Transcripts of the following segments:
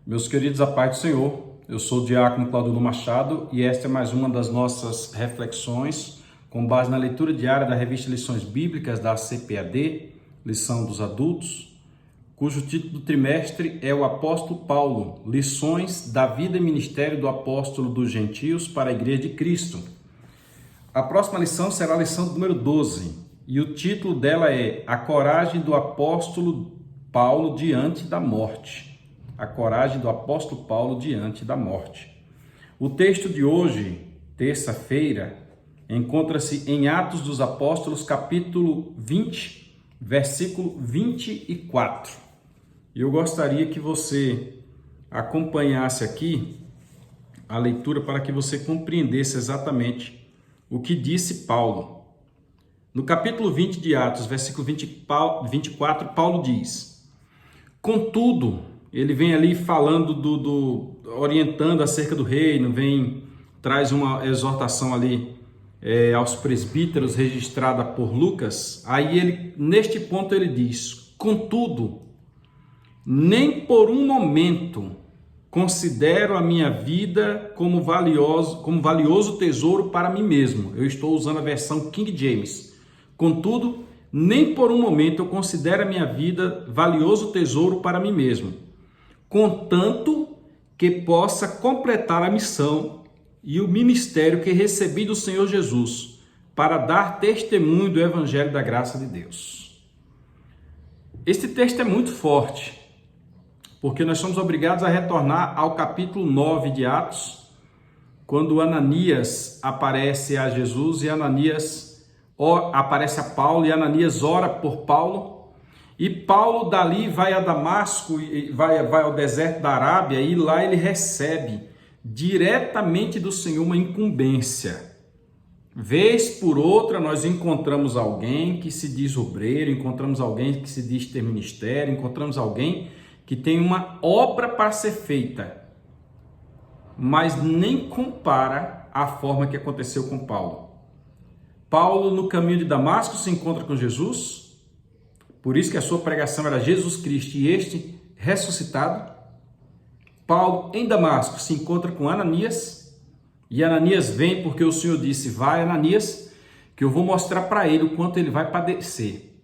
Meus queridos, a paz do Senhor, eu sou o diácono Claudio Machado e esta é mais uma das nossas reflexões com base na leitura diária da revista Lições Bíblicas da CPAD, Lição dos Adultos, cujo título do trimestre é o Apóstolo Paulo, Lições da Vida e Ministério do Apóstolo dos Gentios para a Igreja de Cristo. A próxima lição será a lição número 12 e o título dela é A Coragem do Apóstolo Paulo diante da morte. A coragem do apóstolo Paulo diante da morte. O texto de hoje, terça-feira, encontra-se em Atos dos Apóstolos, capítulo 20, versículo 24. E eu gostaria que você acompanhasse aqui a leitura para que você compreendesse exatamente o que disse Paulo. No capítulo 20 de Atos, versículo 24, Paulo diz: Contudo, ele vem ali falando orientando acerca do reino, traz uma exortação ali aos presbíteros registrada por Lucas. Aí ele, neste ponto ele diz: Contudo, nem por um momento considero a minha vida como valioso tesouro para mim mesmo. Eu estou usando a versão King James. Contudo, nem por um momento eu considero a minha vida valioso tesouro para mim mesmo, contanto que possa completar a missão e o ministério que recebi do Senhor Jesus, para dar testemunho do Evangelho da graça de Deus. Este texto é muito forte, porque nós somos obrigados a retornar ao capítulo 9 de Atos, quando Ananias aparece a Jesus e aparece a Paulo e Ananias ora por Paulo. E Paulo dali vai a Damasco, vai ao deserto da Arábia, e lá ele recebe diretamente do Senhor uma incumbência. Vez por outra nós encontramos alguém que se diz obreiro, encontramos alguém que se diz ter ministério, encontramos alguém que tem uma obra para ser feita, mas nem compara a forma que aconteceu com Paulo. Paulo, no caminho de Damasco, se encontra com Jesus. Por isso que a sua pregação era Jesus Cristo e este ressuscitado. Paulo, em Damasco, se encontra com Ananias. E Ananias vem porque o Senhor disse: vai, Ananias, que eu vou mostrar para ele o quanto ele vai padecer.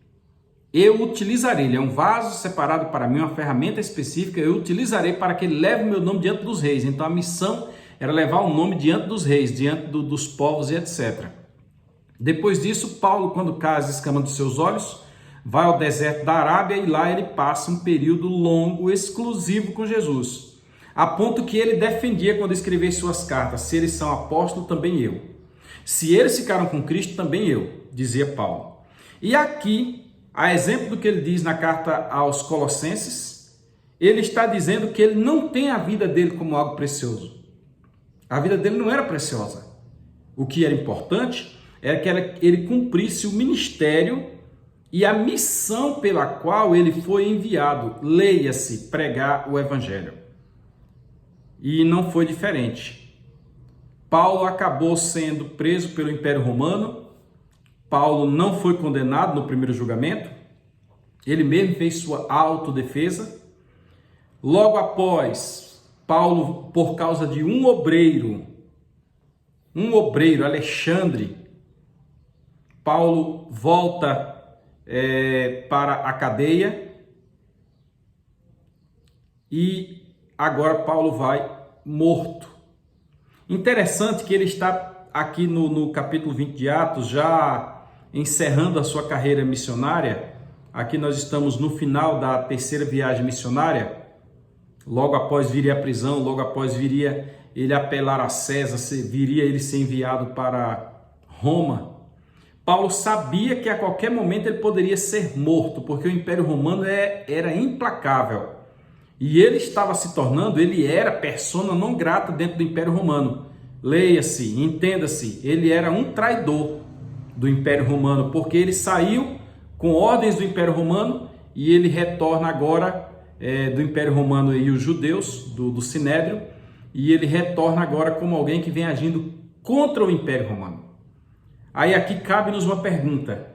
Eu utilizarei, ele é um vaso separado para mim, uma ferramenta específica, eu utilizarei para que ele leve o meu nome diante dos reis. Então a missão era levar o nome diante dos reis, diante dos povos e etc. Depois disso, Paulo, quando cai as escamas dos seus olhos, vai ao deserto da Arábia e lá ele passa um período longo, exclusivo com Jesus. A ponto que ele defendia quando escrevia suas cartas: se eles são apóstolos, também eu. Se eles ficaram com Cristo, também eu, dizia Paulo. E aqui, a exemplo do que ele diz na carta aos Colossenses, ele está dizendo que ele não tem a vida dele como algo precioso. A vida dele não era preciosa. O que era importante era que ele cumprisse o ministério e a missão pela qual ele foi enviado, leia-se, pregar o Evangelho. E não foi diferente. Paulo acabou sendo preso pelo Império Romano. Paulo não foi condenado no primeiro julgamento. Ele mesmo fez sua autodefesa. Logo após, Paulo, por causa de um obreiro, Alexandre, Paulo volta para a cadeia e agora Paulo vai morto. Interessante que ele está aqui no capítulo 20 de Atos, já encerrando a sua carreira missionária. Aqui nós estamos no final da terceira viagem missionária. Logo após viria a prisão, logo após viria ele apelar a César, viria ele ser enviado para Roma. Paulo sabia que a qualquer momento ele poderia ser morto, porque o Império Romano era implacável. E ele era persona não grata dentro do Império Romano. Leia-se, entenda-se, ele era um traidor do Império Romano, porque ele saiu com ordens do Império Romano e ele retorna agora do Império Romano e os judeus, do Sinédrio, e ele retorna agora como alguém que vem agindo contra o Império Romano. Aí aqui cabe-nos uma pergunta: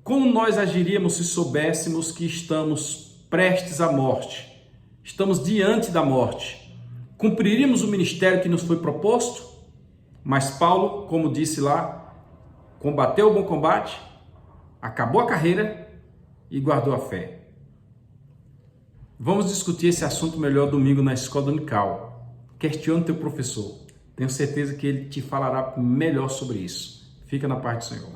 como nós agiríamos se soubéssemos que estamos prestes à morte? Estamos diante da morte. Cumpriremos o ministério que nos foi proposto? Mas Paulo, como disse lá, combateu o bom combate, acabou a carreira e guardou a fé. Vamos discutir esse assunto melhor domingo na escola dominical. Questione teu professor. Tenho certeza que ele te falará melhor sobre isso. Fica na paz do Senhor.